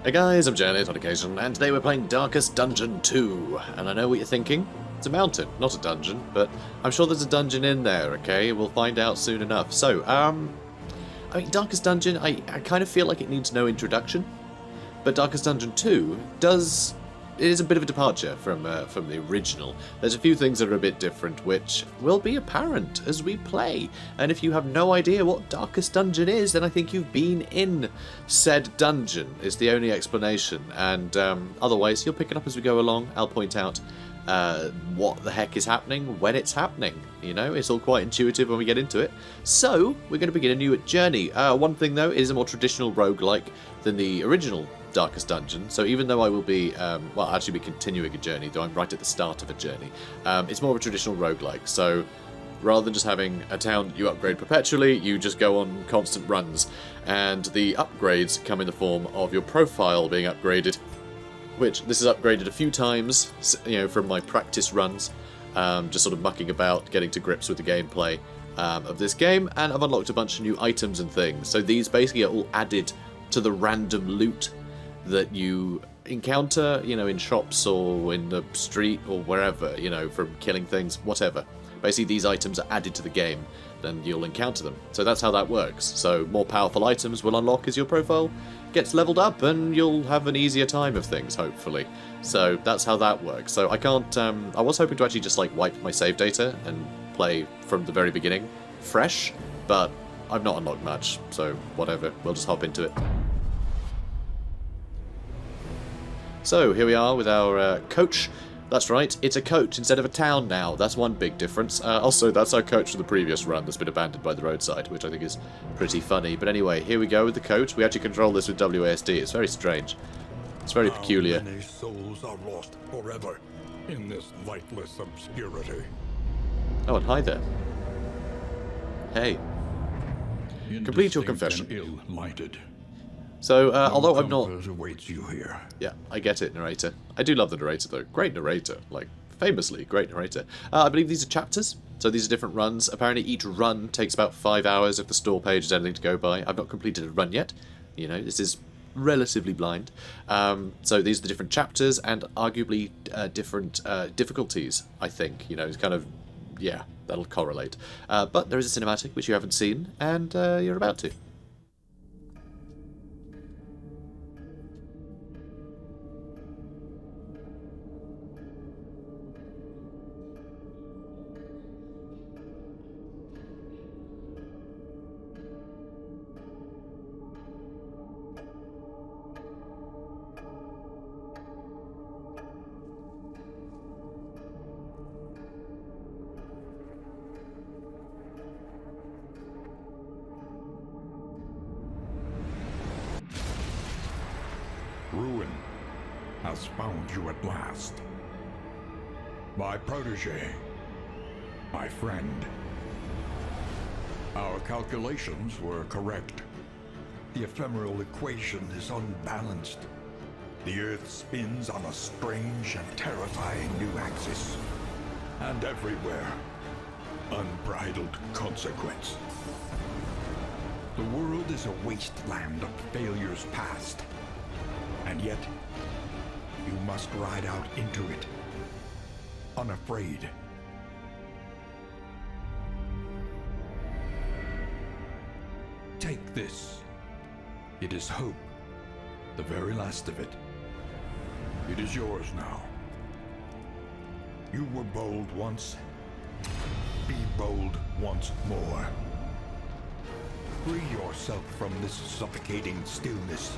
Hey guys, I'm JanetOnOccasion, and today we're playing Darkest Dungeon 2. And I know what you're thinking. It's a mountain, not a dungeon, but I'm sure there's a dungeon in there, okay? We'll find out soon enough. So, I mean, Darkest Dungeon, I kind of feel like it needs no introduction. But Darkest Dungeon 2 does... It is a bit of a departure from the original. There's a few things that are a bit different, which will be apparent as we play. And if you have no idea what Darkest Dungeon is, then I think you've been in said dungeon, is the only explanation. And otherwise, you'll pick it up as we go along. I'll point out what the heck is happening when it's happening. You know, it's all quite intuitive when we get into it. So, we're going to begin a new journey. One thing, though, is a more traditional roguelike than the original Darkest Dungeon, so even though I will be, well, actually be continuing a journey, though I'm right at the start of a journey, it's more of a traditional roguelike, so rather than just having a town that you upgrade perpetually, you just go on constant runs, and the upgrades come in the form of your profile being upgraded, which this is upgraded a few times, you know, from my practice runs, just sort of mucking about, getting to grips with the gameplay of this game, and I've unlocked a bunch of new items and things, so these basically are all added to the random loot that you encounter, you know, in shops or in the street or wherever, you know, from killing things, whatever. Basically, these items are added to the game, then you'll encounter them. So that's how that works. So more powerful items will unlock as your profile gets leveled up, and you'll have an easier time of things, hopefully. So that's how that works. So I can't, I was hoping to actually just, like, wipe my save data and play from the very beginning, fresh, but I've not unlocked much, so whatever, we'll just hop into it. So, here we are with our coach. That's right, it's a coach instead of a town now. That's one big difference. Also, that's our coach from the previous run that's been abandoned by the roadside, which I think is pretty funny. But anyway, here we go with the coach. We actually control this with WASD. It's very strange. It's very peculiar. How many souls are lost forever in this lightless obscurity? Oh, and hi there. Hey. Complete your confession. Ill-lighted. So, although I'm not... awaits you here. Yeah, I get it, narrator. I do love the narrator, though. Great narrator. Like, famously great narrator. I believe these are chapters, so these are different runs. Apparently each run takes about 5 hours if the store page is anything to go by. I've not completed a run yet. You know, this is relatively blind. So these are the different chapters, and arguably different difficulties, I think. You know, it's kind of... yeah, that'll correlate. But there is a cinematic, which you haven't seen, and you're about to. Ruin has found you at last. My protege. My friend. Our calculations were correct. The ephemeral equation is unbalanced. The Earth spins on a strange and terrifying new axis. And everywhere, unbridled consequence. The world is a wasteland of failures past. And yet, you must ride out into it, unafraid. Take this. It is hope, the very last of it. It is yours now. You were bold once. Be bold once more. Free yourself from this suffocating stillness.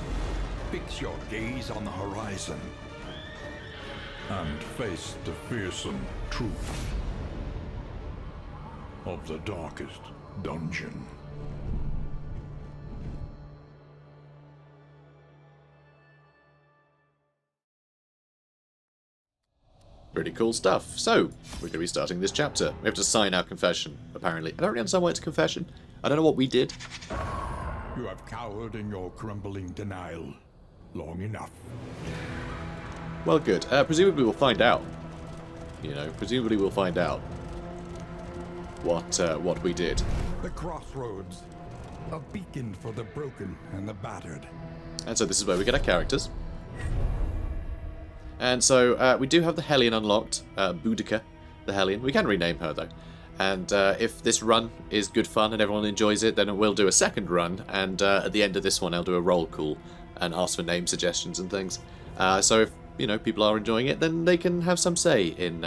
Fix your gaze on the horizon. And face the fearsome truth of the darkest dungeon. Pretty cool stuff. So, we're going to be starting this chapter. We have to sign our confession, apparently. I don't really understand why it's a confession. I don't know what we did. You have cowered in your crumbling denial long enough. Well, good. Presumably we'll find out. You know, presumably we'll find out what we did. The crossroads, a beacon for the broken and the battered. And so this is where we get our characters. And so we do have the Hellion unlocked, Boudica, the Hellion. We can rename her though. And if this run is good fun and everyone enjoys it, then we'll do a second run. And at the end of this one, I'll do a roll call and ask for name suggestions and things. So if people are enjoying it, then they can have some say in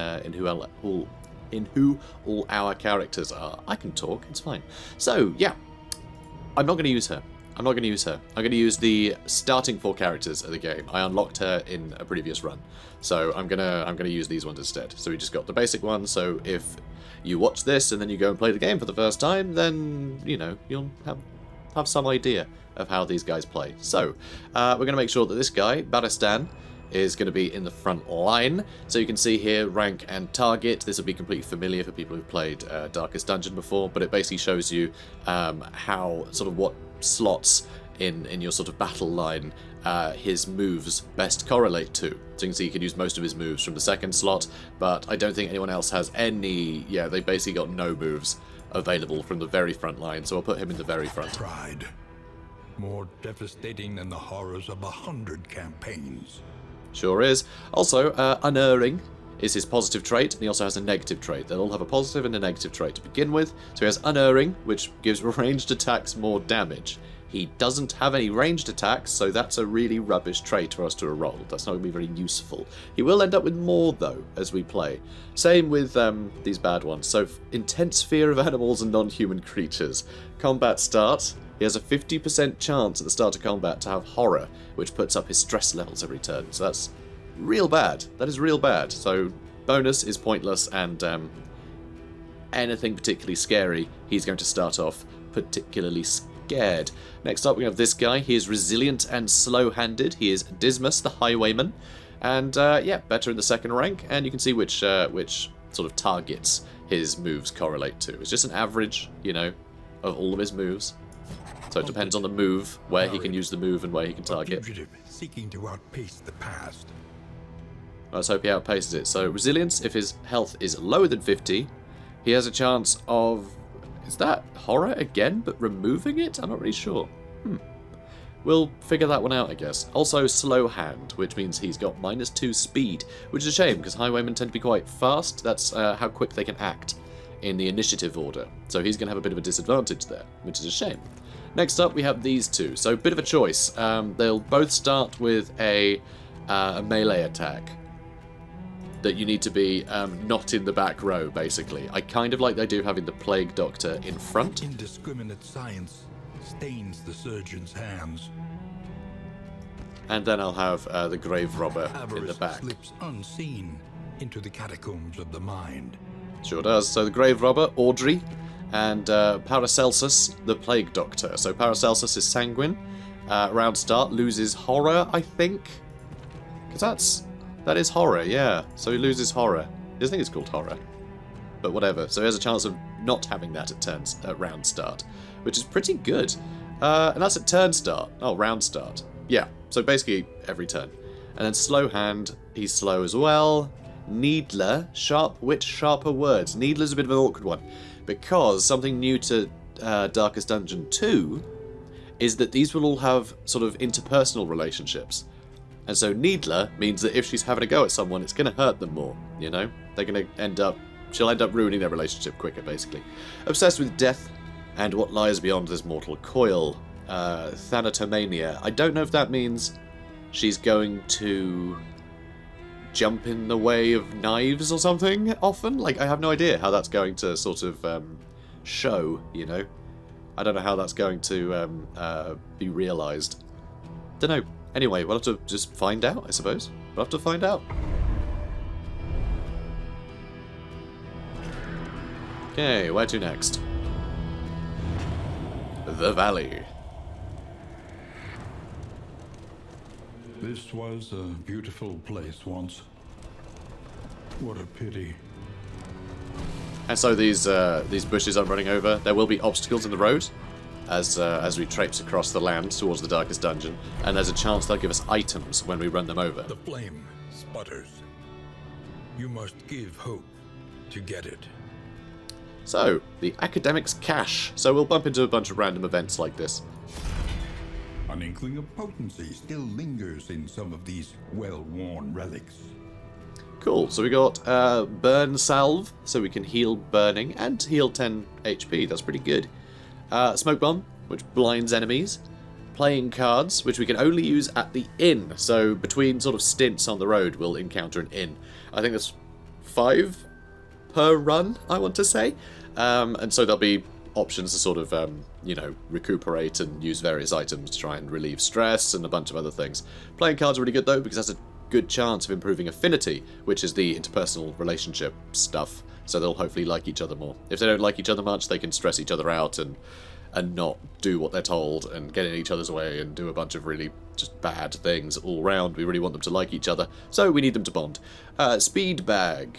who all our characters are. I can talk, it's fine. So yeah, I'm not going to use her. I'm going to use the starting 4 characters of the game. I unlocked her in a previous run, so I'm gonna use these ones instead. So we just got the basic one. So if you watch this and then you go and play the game for the first time, then you'll have some idea of how these guys play. So we're going to make sure that this guy, Baristan, is going to be in the front line. So you can see here rank and target. This will be completely familiar for people who've played Darkest Dungeon before, but it basically shows you how what slots in your sort of battle line his moves best correlate to. So you can see you can use most of his moves from the second slot, but I don't think anyone else has any. Yeah, they basically got no moves available from the very front line, so I'll put him in the very front. Pride, more devastating than the horrors of 100 campaigns. Sure is. Also, unerring is his positive trait, and he also has a negative trait. They'll all have a positive and a negative trait to begin with. So he has unerring, which gives ranged attacks more damage. He doesn't have any ranged attacks, so that's a really rubbish trait for us to roll. That's not going to be very useful. He will end up with more, though, as we play. Same with these bad ones. So intense fear of animals and non-human creatures. Combat starts. He has a 50% chance at the start of combat to have horror, which puts up his stress levels every turn. So that's real bad. That is real bad. So bonus is pointless, and anything particularly scary, he's going to start off particularly scared. Next up, we have this guy. He is resilient and slow-handed. He is Dismas, the Highwayman, and yeah, better in the second rank. And you can see which sort of targets his moves correlate to. It's just an average, of all of his moves. So it depends on the move, where he can use the move and where he can target. Fugitive seeking to outpace the past. Let's hope he outpaces it. So resilience, if his health is lower than 50, he has a chance of... Is that horror again, but removing it? I'm not really sure. We'll figure that one out, I guess. Also slow hand, which means he's got -2 speed, which is a shame, because Highwaymen tend to be quite fast. That's how quick they can act in the initiative order. So he's going to have a bit of a disadvantage there, which is a shame. Next up, we have these two. So, bit of a choice. They'll both start with a melee attack that you need to be not in the back row, basically. I kind of like the idea of having the Plague Doctor in front. Indiscriminate science stains the surgeon's hands. And then I'll have the Grave Robber in the back. Slips unseen into the catacombs of the mind. Sure does. So the Grave Robber, Audrey, and Paracelsus, the Plague Doctor. So Paracelsus is sanguine. Round start, loses horror, I think. Because that is horror, yeah. So he loses horror. I think it's called horror. But whatever. So he has a chance of not having that at round start, which is pretty good. And that's at turn start. Oh, round start. Yeah. So basically every turn. And then slow hand, he's slow as well. Needler, sharp wit, sharper words. Needler's a bit of an awkward one, because something new to Darkest Dungeon 2 is that these will all have sort of interpersonal relationships. And so Needler means that if she's having a go at someone, it's going to hurt them more, They're going to she'll end up ruining their relationship quicker, basically. Obsessed with death and what lies beyond this mortal coil. Thanatomania. I don't know if that means she's going to jump in the way of knives or something often. Like, I have no idea how that's going to sort of show, I don't know how that's going to be realised. Don't know. Anyway, we'll have to just find out, I suppose. We'll have to find out. Okay, where to next? The Valley. This was a beautiful place once. What a pity. And so these bushes I'm running over, there will be obstacles in the road as we traipse across the land towards the Darkest Dungeon, and there's a chance they'll give us items when we run them over. The flame sputters. You must give hope to get it. So, the Academic's Cache. So we'll bump into a bunch of random events like this. An inkling of potency still lingers in some of these well-worn relics. Cool, so we got Burn Salve, so we can heal burning, and heal 10 HP, that's pretty good. Smoke Bomb, which blinds enemies. Playing cards, which we can only use at the inn, so between sort of stints on the road we'll encounter an inn. I think that's 5 per run, I want to say. And so there'll be options to sort of, you know, recuperate and use various items to try and relieve stress and a bunch of other things. Playing cards are really good though, because that's a good chance of improving affinity, which is the interpersonal relationship stuff, so they'll hopefully like each other more. If they don't like each other much, they can stress each other out and not do what they're told and get in each other's way and do a bunch of really just bad things all round. We really want them to like each other, so we need them to bond. Speed Bag.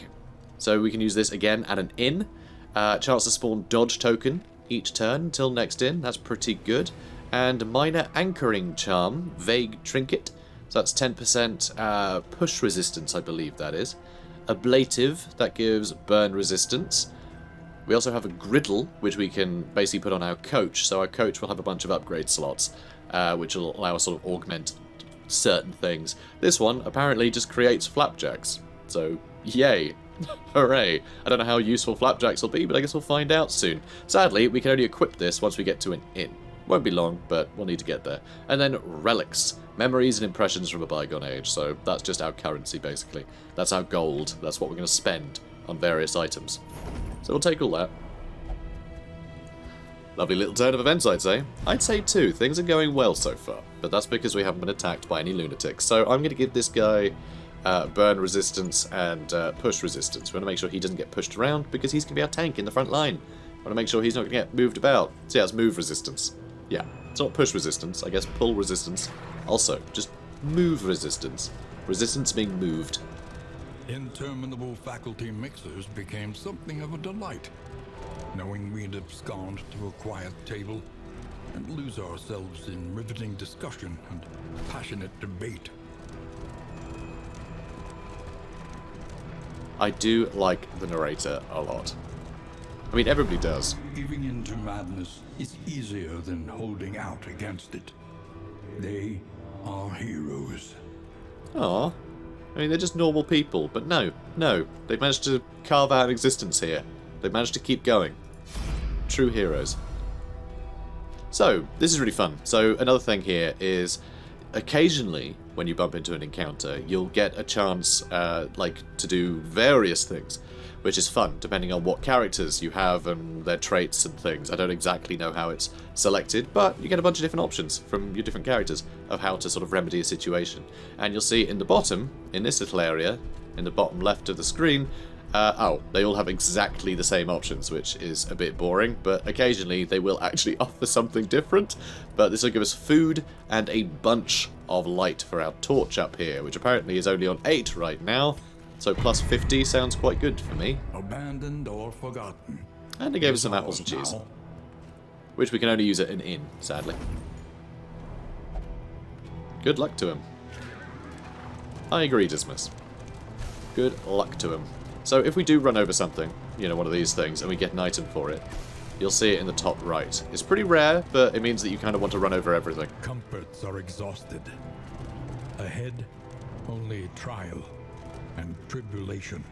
So we can use this again at an inn. Chance to spawn dodge token each turn until next inn. That's pretty good. And Minor Anchoring Charm, Vague Trinket. So that's 10% push resistance, I believe that is. Ablative, that gives burn resistance. We also have a griddle, which we can basically put on our coach. So our coach will have a bunch of upgrade slots, which will allow us to sort of augment certain things. This one apparently just creates flapjacks. So, yay. Hooray. I don't know how useful flapjacks will be, but I guess we'll find out soon. Sadly, we can only equip this once we get to an inn. Won't be long, but we'll need to get there. And then Relics. Memories and impressions from a bygone age. So that's just our currency, basically. That's our gold. That's what we're going to spend on various items. So we'll take all that. Lovely little turn of events, I'd say. I'd say too. Things are going well so far, but that's because we haven't been attacked by any lunatics. So I'm going to give this guy burn resistance and push resistance. We want to make sure he doesn't get pushed around because he's going to be our tank in the front line. We want to make sure he's not going to get moved about. So yeah, it's move resistance. Yeah, it's not push resistance. I guess pull resistance. Also, just move resistance. Resistance being moved. Interminable faculty mixers became something of a delight, knowing we'd abscond to a quiet table and lose ourselves in riveting discussion and passionate debate. I do like the narrator a lot. I mean, everybody does. Giving in to madness is easier than holding out against it. They are heroes. Aww. I mean, they're just normal people, but no, they've managed to carve out an existence here. They've managed to keep going. True heroes. So, this is really fun. So, another thing here is, occasionally, when you bump into an encounter, you'll get a chance, to do various things, which is fun, depending on what characters you have and their traits and things. I don't exactly know how it's selected, but you get a bunch of different options from your different characters of how to sort of remedy a situation. And you'll see in the bottom, in this little area, in the bottom left of the screen, they all have exactly the same options, which is a bit boring, but occasionally they will actually offer something different. But this will give us food and a bunch of light for our torch up here, which apparently is only on 8 right now. So plus 50 sounds quite good for me. Abandoned or forgotten. And they gave us some apples and cheese, which we can only use at an inn, sadly. Good luck to him. I agree, Dismas. Good luck to him. So if we do run over something, you know, one of these things, and we get an item for it, you'll see it in the top right. It's pretty rare, but it means that you kind of want to run over everything. Comforts are exhausted. Ahead, only trial and tribulation.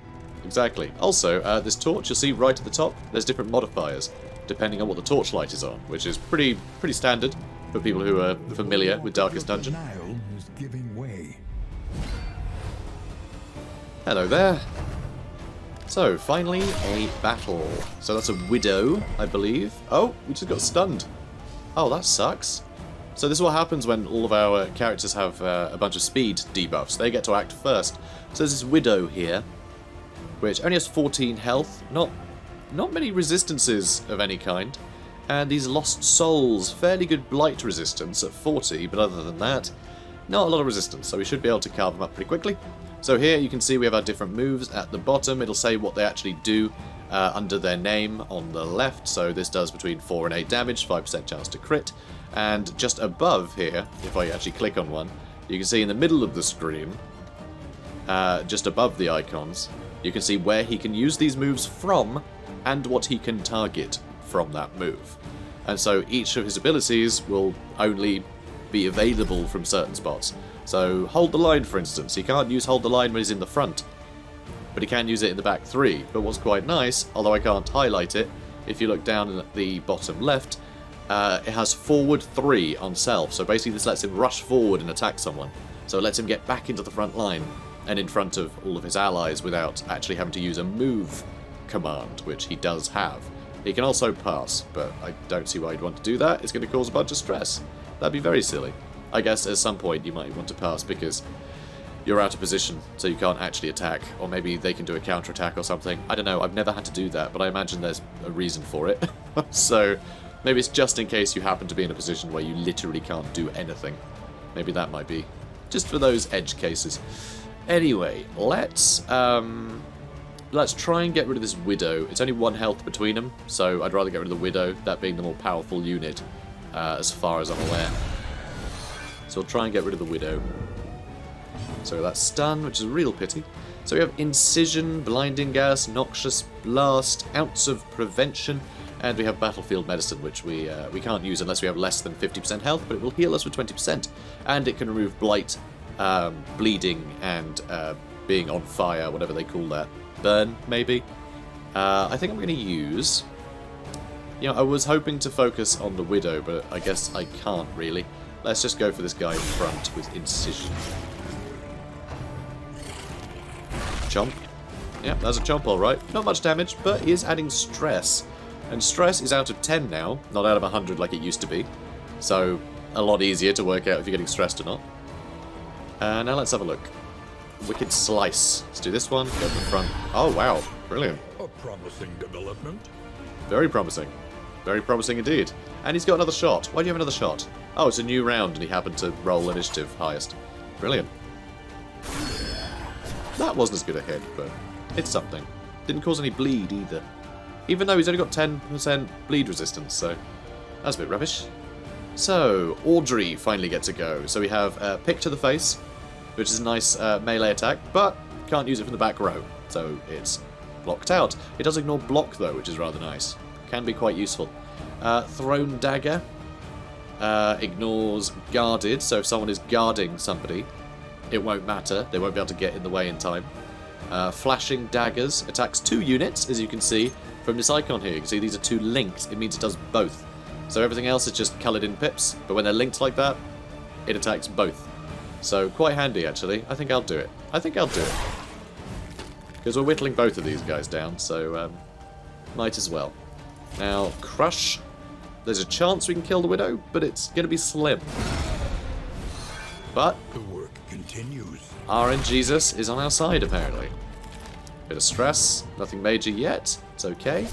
Exactly. Also, this torch, you'll see right at the top, there's different modifiers, depending on what the torchlight is on, which is pretty standard for people who are familiar with Darkest Dungeon. Denial is giving way. Hello there. So, finally, a battle. So that's a widow, I believe. Oh, we just got stunned. Oh, that sucks. So this is what happens when all of our characters have a bunch of speed debuffs. They get to act first. So there's this widow here, which only has 14 health. Not many resistances of any kind. And these Lost Souls, fairly good blight resistance at 40, but other than that, not a lot of resistance. So we should be able to carve them up pretty quickly. So here you can see we have our different moves. At the bottom it'll say what they actually do under their name on the left. So this does between 4 and 8 damage, 5% chance to crit. And just above here, if I actually click on one, you can see in the middle of the screen, just above the icons, you can see where he can use these moves from and what he can target from that move. And so each of his abilities will only be available from certain spots. So hold the line, for instance. He can't use hold the line when he's in the front, but he can use it in the back 3. But what's quite nice, although I can't highlight it, if you look down at the bottom left, it has forward 3 on self. So basically this lets him rush forward and attack someone. So it lets him get back into the front line and in front of all of his allies without actually having to use a move command, which he does have. He can also pass, but I don't see why you'd want to do that. It's going to cause a bunch of stress. That'd be very silly. I guess at some point you might want to pass because you're out of position, so you can't actually attack. Or maybe they can do a counterattack or something. I don't know, I've never had to do that, but I imagine there's a reason for it. So maybe it's just in case you happen to be in a position where you literally can't do anything. Maybe that might be just for those edge cases. Anyway, let's try and get rid of this Widow. It's only 1 health between them, so I'd rather get rid of the Widow, that being the more powerful unit, as far as I'm aware. So we'll try and get rid of the Widow. So that's stun, which is a real pity. So we have Incision, Blinding Gas, Noxious Blast, Ounce of Prevention, and we have Battlefield Medicine, which we can't use unless we have less than 50% health, but it will heal us with 20%. And it can remove Blight, Bleeding, and being on fire, whatever they call that. Burn, maybe? I think I'm going to use... You know, I was hoping to focus on the Widow, but I guess I can't really. Let's just go for this guy in front with Incision. Chomp. Yeah, that's a chomp, alright. Not much damage, but he is adding stress. And stress is out of 10 now, not out of 100 like it used to be. So, a lot easier to work out if you're getting stressed or not. Now let's have a look. Wicked Slice. Let's do this one. Go to the front. Oh, wow. Brilliant. A promising development. Very promising. Very promising indeed. And he's got another shot. Why do you have another shot? Oh, it's a new round and he happened to roll initiative highest. Brilliant. That wasn't as good a hit, but it's something. Didn't cause any bleed either. Even though he's only got 10% bleed resistance, so that's a bit rubbish. So, Audrey finally gets a go. So we have Pick to the Face, which is a nice melee attack, but can't use it from the back row, so it's blocked out. It does ignore block though, which is rather nice. Can be quite useful. Thrown Dagger ignores guarded, so if someone is guarding somebody, it won't matter. They won't be able to get in the way in time. Flashing Daggers attacks 2 units, as you can see from this icon here. You can see these are 2 linked. It means it does both. So everything else is just coloured in pips, but when they're linked like that, it attacks both. So quite handy, actually. I think I'll do it. Because we're whittling both of these guys down, so might as well. Now, Crush. There's a chance we can kill the Widow, but it's going to be slim. But The work continues. RNGesus is on our side, apparently. Bit of stress. Nothing major yet. It's okay.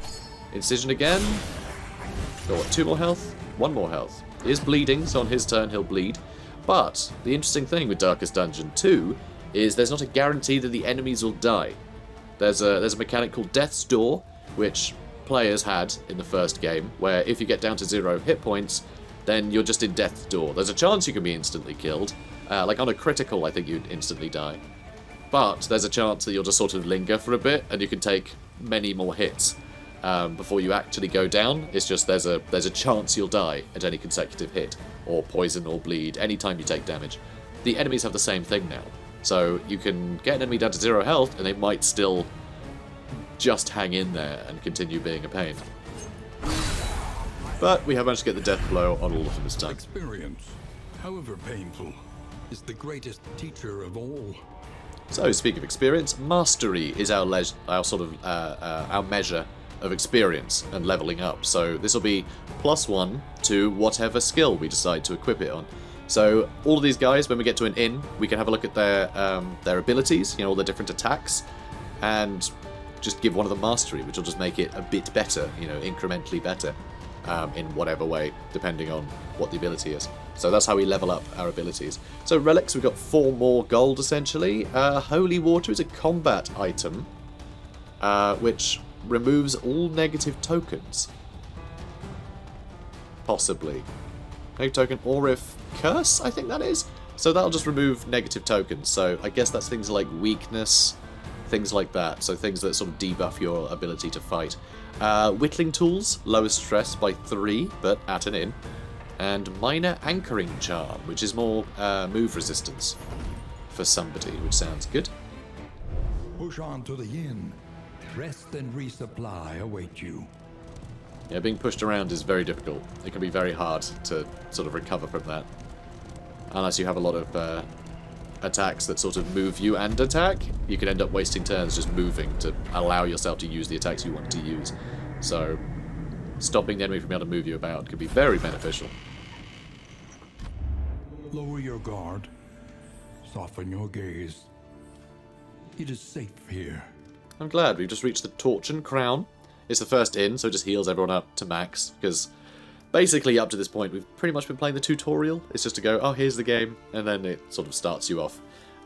Incision again. Got what, 2 more health? 1 more health. He is bleeding, so on his turn he'll bleed. But the interesting thing with Darkest Dungeon 2 is there's not a guarantee that the enemies will die. There's a mechanic called Death's Door, which players had in the first game, where if you get down to 0 hit points, then you're just in Death's Door. There's a chance you can be instantly killed. Like on a critical, I think you'd instantly die. But there's a chance that you'll just sort of linger for a bit, and you can take many more hits before you actually go down. It's just there's a chance you'll die at any consecutive hit, or poison or bleed, anytime you take damage. The enemies have the same thing now. So you can get an enemy down to 0 health, and they might still just hang in there and continue being a pain. But we have managed to get the death blow on all of them this time. Experience, however painful, is the greatest teacher of all. So, speaking of experience, Mastery is our measure of experience and leveling up. So this will be +1 to whatever skill we decide to equip it on. So all of these guys, when we get to an inn, we can have a look at their abilities, you know, all the different attacks, and just give one of them Mastery, which will just make it a bit better, you know, incrementally better. In whatever way, depending on what the ability is. So that's how we level up our abilities. So Relics, we've got 4 more gold, essentially. Holy Water is a combat item, which removes all negative tokens. Possibly. Negative token, or if Curse, I think that is. So that'll just remove negative tokens. So I guess that's things like weakness, things like that. So things that sort of debuff your ability to fight. Whittling Tools, lowers stress by 3, but at an inn. And minor anchoring charm, which is more move resistance for somebody, which sounds good. Push on to the inn. Rest and resupply await you. Yeah, being pushed around is very difficult. It can be very hard to sort of recover from that. Unless you have a lot of attacks that sort of move you and attack, you could end up wasting turns just moving to allow yourself to use the attacks you want to use. So, stopping the enemy from being able to move you about could be very beneficial. Lower your guard. Soften your gaze. It is safe here. I'm glad we've just reached the Torch and Crown. It's the first inn, so it just heals everyone up to max, because basically up to this point we've pretty much been playing the tutorial. It's just to go, oh, here's the game, and then it sort of starts you off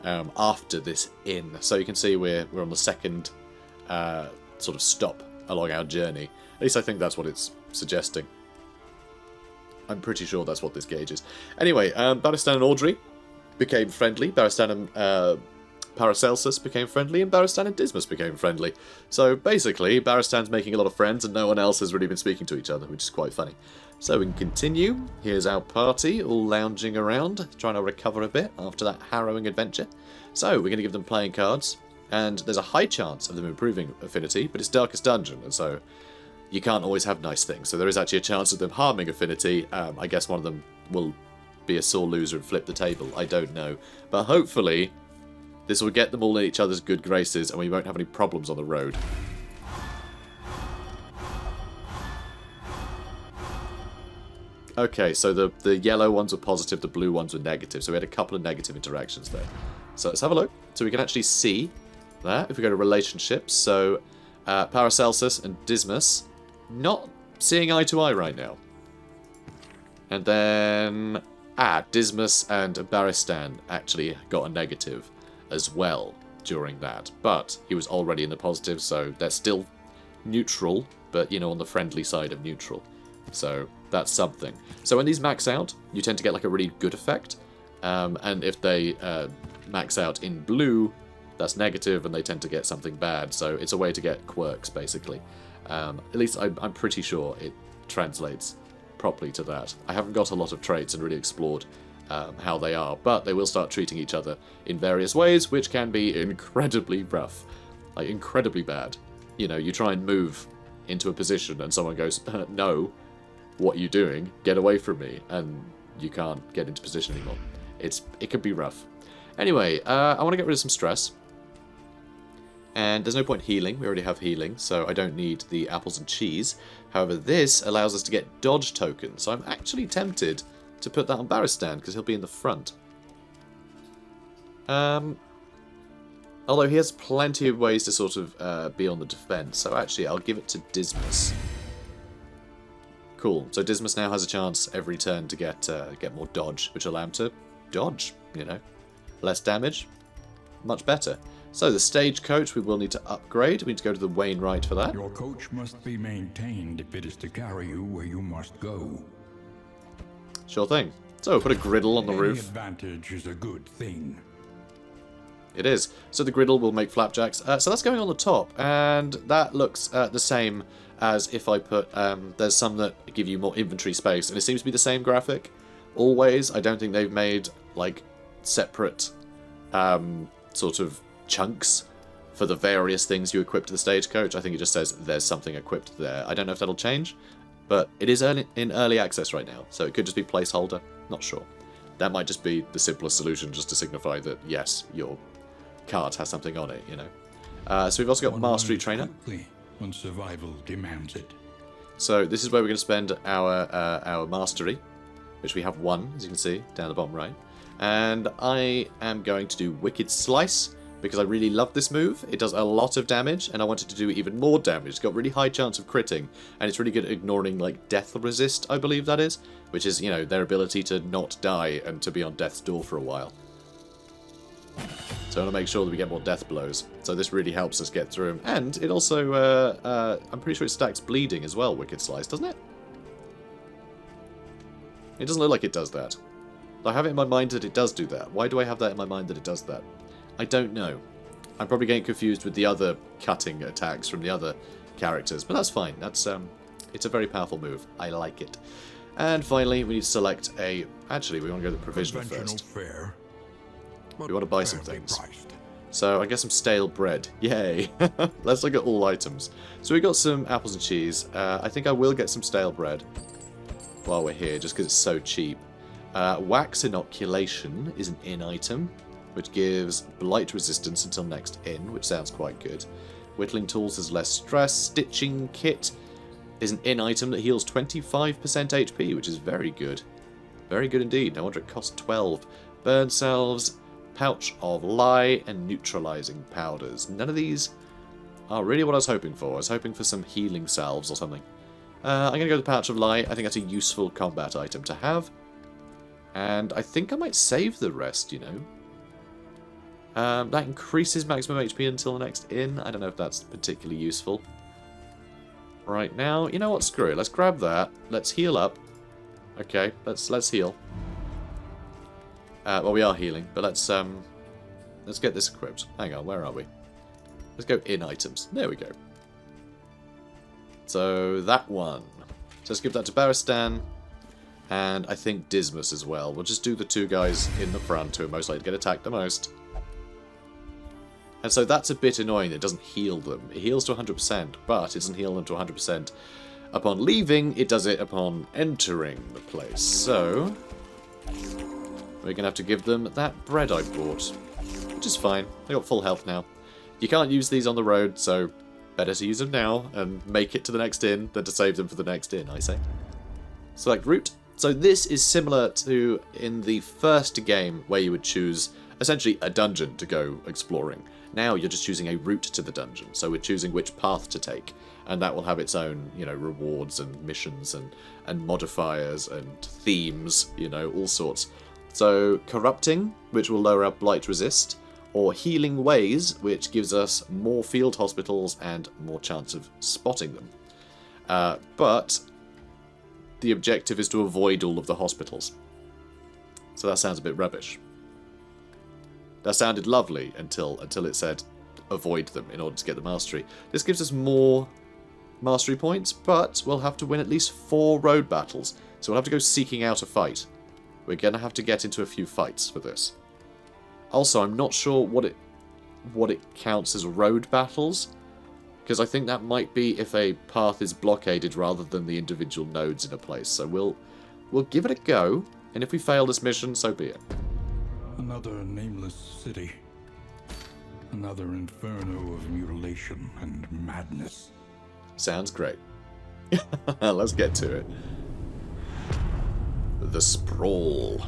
after this inn. So you can see we're on the second sort of stop along our journey. At least I think that's what it's suggesting. I'm pretty sure that's what this gauge is. Anyway, Barristan and Audrey became friendly. Barristan and Paracelsus became friendly, and Barristan and Dismas became friendly. So basically, Barristan's making a lot of friends, and no one else has really been speaking to each other, which is quite funny. So we can continue. Here's our party, all lounging around, trying to recover a bit after that harrowing adventure. So we're going to give them playing cards, and there's a high chance of them improving affinity, but it's Darkest Dungeon, and so you can't always have nice things. So there is actually a chance of them harming affinity. I guess one of them will be a sore loser and flip the table. I don't know. But hopefully this will get them all in each other's good graces and we won't have any problems on the road. Okay, so the yellow ones were positive, the blue ones were negative. So we had a couple of negative interactions there. So let's have a look. So we can actually see that if we go to relationships. So Paracelsus and Dismas not seeing eye to eye right now. And then Dismas and Barristan actually got a negative as well during that. But he was already in the positive, so they're still neutral, but, you know, on the friendly side of neutral. So that's something. So when these max out, you tend to get like a really good effect. And if they max out in blue, that's negative, and they tend to get something bad. So it's a way to get quirks, basically. At least I'm pretty sure it translates properly to that. I haven't got a lot of traits and really explored how they are, but they will start treating each other in various ways, which can be incredibly rough, like incredibly bad. You know, you try and move into a position and someone goes, no, what are you doing? Get away from me, and you can't get into position anymore. It can be rough. Anyway, I want to get rid of some stress. And there's no point healing. We already have healing, so I don't need the apples and cheese. However, this allows us to get dodge tokens, so I'm actually tempted to put that on Barristan, because he'll be in the front. Although he has plenty of ways to sort of be on the defense, so actually I'll give it to Dismas. Cool, so Dismas now has a chance every turn to get more dodge, which will allow him to dodge, you know. Less damage, much better. So the stagecoach we will need to upgrade. We need to go to the Wainwright for that. Your coach must be maintained if it is to carry you where you must go. Sure thing. So put a griddle on the roof. Any advantage is a good thing. It is. So the griddle will make flapjacks. So that's going on the top, and that looks the same as if I put... there's some that give you more inventory space, and it seems to be the same graphic. Always. I don't think they've made, like, separate sort of chunks for the various things you equip to the stagecoach. I think it just says there's something equipped there. I don't know if that'll change, but it is in early access right now, so it could just be placeholder. Not sure. That might just be the simplest solution, just to signify that, yes, your card has something on it, you know. So we've also got Mastery Trainer. When survival demands it. So this is where we're going to spend our Mastery, which we have one, as you can see, down the bottom right. And I am going to do Wicked Slice, because I really love this move. It does a lot of damage, and I want it to do even more damage. It's got really high chance of critting, and it's really good at ignoring, like, death resist, I believe that is. Which is, you know, their ability to not die and to be on death's door for a while. So I want to make sure that we get more death blows. So this really helps us get through them. And it also, I'm pretty sure it stacks bleeding as well, Wicked Slice, doesn't it? It doesn't look like it does that. I have it in my mind that it does do that. Why do I have that in my mind that it does that? I don't know. I'm probably getting confused with the other cutting attacks from the other characters, but that's fine. That's it's a very powerful move. I like it. And finally, we need to select a... Actually, we want to go to the provisional first. Fare, We want to buy some fairly things. priced. So I get some stale bread. Yay! Let's look at all items. So we got some apples and cheese. I think I will get some stale bread while we're here, just because it's so cheap. Wax inoculation is an in item, which gives blight resistance until next in, which sounds quite good. Whittling tools is less stress. Stitching kit is an in item that heals 25% HP, which is very good. Very good indeed. No wonder it costs 12. Burn salves, pouch of lye, and neutralizing powders. None of these are really what I was hoping for. I was hoping for some healing salves or something. I'm going to go with the pouch of lye. I think that's a useful combat item to have. And I think I might save the rest, you know. That increases maximum HP until the next in. I don't know if that's particularly useful. Right now, you know what? Screw it. Let's grab that. Let's heal up. Okay, let's heal. Well, we are healing, but let's get this equipped. Hang on, where are we? Let's go in items. There we go. So that one. So let's give that to Baristan, and I think Dismas as well. We'll just do the two guys in the front who are most likely to get attacked the most. And so that's a bit annoying that it doesn't heal them. It heals to 100%, but it doesn't heal them to 100% upon leaving. It does it upon entering the place. So we're going to have to give them that bread I bought, which is fine. They got full health now. You can't use these on the road, so better to use them now and make it to the next inn than to save them for the next inn, I say. Select route. So this is similar to in the first game where you would choose essentially a dungeon to go exploring. Now you're just choosing a route to the dungeon, so we're choosing which path to take, and that will have its own, you know, rewards and missions and modifiers and themes, you know, all sorts. So corrupting, which will lower our blight resist, or healing ways, which gives us more field hospitals and more chance of spotting them. But the objective is to avoid all of the hospitals. So that sounds a bit rubbish. That sounded lovely until it said avoid them in order to get the mastery. This gives us more mastery points, but we'll have to win at least 4 road battles. So we'll have to go seeking out a fight. We're going to have to get into a few fights for this. Also, I'm not sure what it counts as road battles, because I think that might be if a path is blockaded rather than the individual nodes in a place. So we'll give it a go, and if we fail this mission, so be it. Another nameless city. Another inferno of mutilation and madness. Sounds great. Let's get to it. The Sprawl.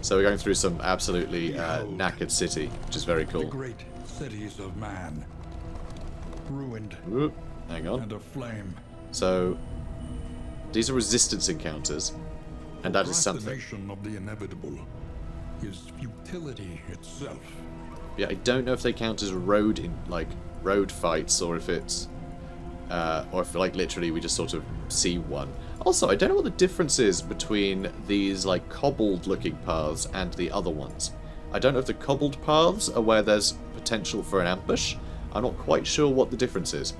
So we're going through some absolutely knackered city, which is very cool. The great cities of man, ruined. Ooh, hang on. And aflame. So these are resistance encounters, and that is something. Procrastination of the inevitable is futility itself. Yeah, I don't know if they count as road fights, or if it's or if like literally we just sort of see one. Also, I don't know what the difference is between these like cobbled looking paths and the other ones. I don't know if the cobbled paths are where there's potential for an ambush. I'm not quite sure what the difference is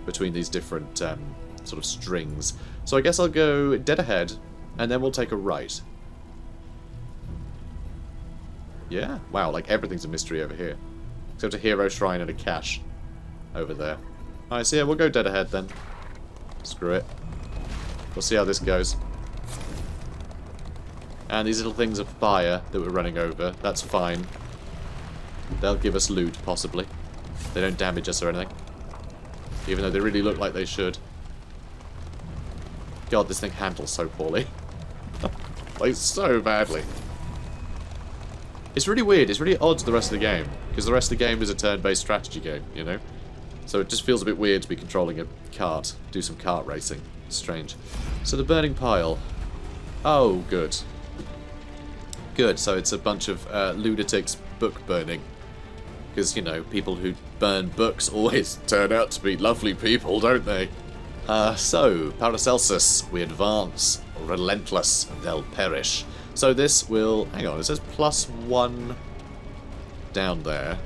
between these different sort of strings. So I guess I'll go dead ahead, and then we'll take a right. Yeah, wow, like everything's a mystery over here. Except a hero shrine and a cache over there. Alright, so yeah, we'll go dead ahead then. Screw it. We'll see how this goes. And these little things of fire that we're running over, that's fine. They'll give us loot, possibly. They don't damage us or anything. Even though they really look like they should. God, this thing handles so poorly. Like, so badly. It's really weird. It's really odd to the rest of the game. Because the rest of the game is a turn-based strategy game, you know? So it just feels a bit weird to be controlling a cart. Do some kart racing. It's strange. So the burning pile. Oh, good. Good, so it's a bunch of lunatics book burning. Because, you know, people who burn books always turn out to be lovely people, don't they? So, Paracelsus, we advance. Relentless, they'll perish. So this will... Hang on, it says +1 down there.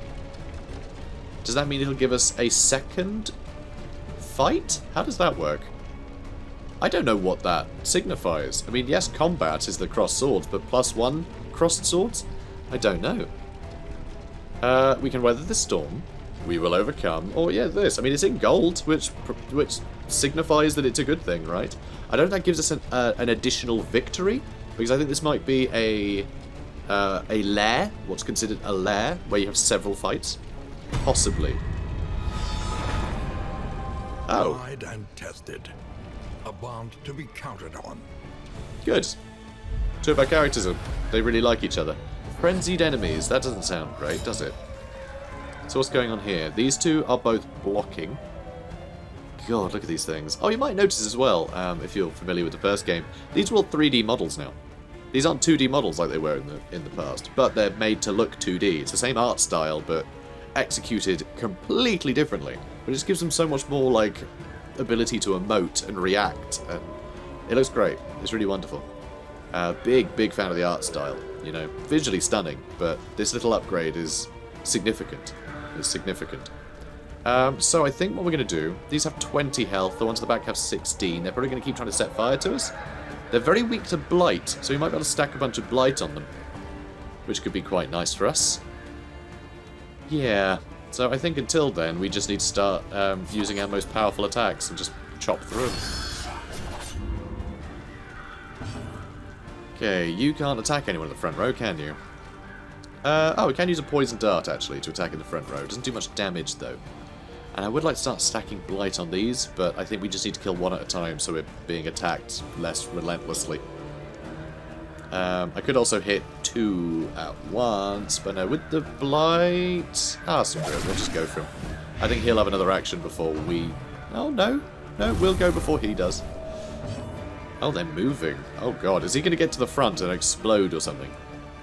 Does that mean it'll give us a second fight? How does that work? I don't know what that signifies. I mean, yes, combat is the crossed swords, but +1 crossed swords? I don't know. We can weather the storm. We will overcome. Or, yeah, this. I mean, it's in gold, which signifies that it's a good thing, right? I don't think that gives us an additional victory, because I think this might be a lair, what's considered a lair, where you have several fights. Possibly. Oh. Tried and tested. A bond to be counted on. Good. Two of our characters, they really like each other. Frenzied enemies. That doesn't sound great, does it? So what's going on here? These two are both blocking. God, look at these things. Oh, you might notice as well, if you're familiar with the first game, these are all 3D models now. These aren't 2D models like they were in the past, but they're made to look 2D. It's the same art style, but executed completely differently. But it just gives them so much more, like, ability to emote and react, and it looks great. It's really wonderful. Big fan of the art style. You know, visually stunning, but this little upgrade is significant. It's significant. So I think what we're going to do, these have 20 health, the ones at the back have 16. They're probably going to keep trying to set fire to us. They're very weak to blight, so we might be able to stack a bunch of blight on them, which could be quite nice for us. Yeah, so I think until then, we just need to start using our most powerful attacks and just chop through them. Okay, you can't attack anyone in the front row, can you? Oh, we can use a poison dart, actually, to attack in the front row. It doesn't do much damage, though. And I would like to start stacking blight on these, but I think we just need to kill one at a time so we're being attacked less relentlessly. I could also hit 2 at once, but no, with the blight... Ah, so good. We'll just go for him. I think he'll have another action before we... Oh, no. No, we'll go before he does. Oh, they're moving. Oh, God. Is he going to get to the front and explode or something?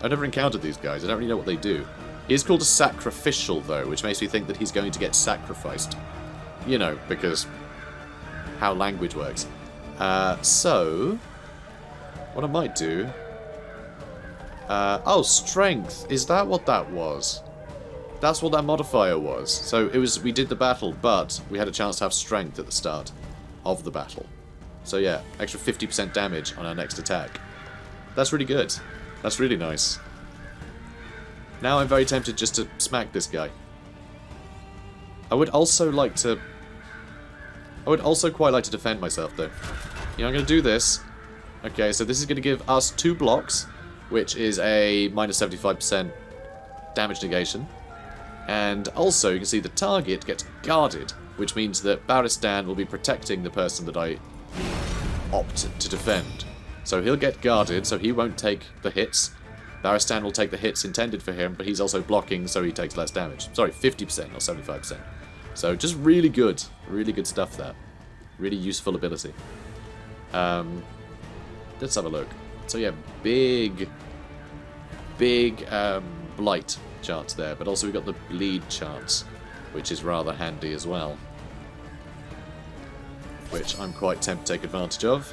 I've never encountered these guys. I don't really know what they do. He is called a sacrificial, though, which makes me think that he's going to get sacrificed. You know, because how language works. So, what I might do... oh, strength. Is that what that was? That's what that modifier was. So it was. We did the battle, but we had a chance to have strength at the start of the battle. So yeah, extra 50% damage on our next attack. That's really good. That's really nice. Now I'm very tempted just to smack this guy. I would also quite like to defend myself, though. You know, I'm going to do this. Okay, so this is going to give us 2 blocks, which is a minus 75% damage negation. And also, you can see the target gets guarded, which means that Baristan will be protecting the person that I opt to defend. So he'll get guarded, so he won't take the hits. Baristan will take the hits intended for him, but he's also blocking, so he takes less damage. Sorry, 50%, not 75%. So just really good stuff there. Really useful ability. Let's have a look. So yeah, big blight chance there, but also we've got the bleed chance, which is rather handy as well. Which I'm quite tempted to take advantage of.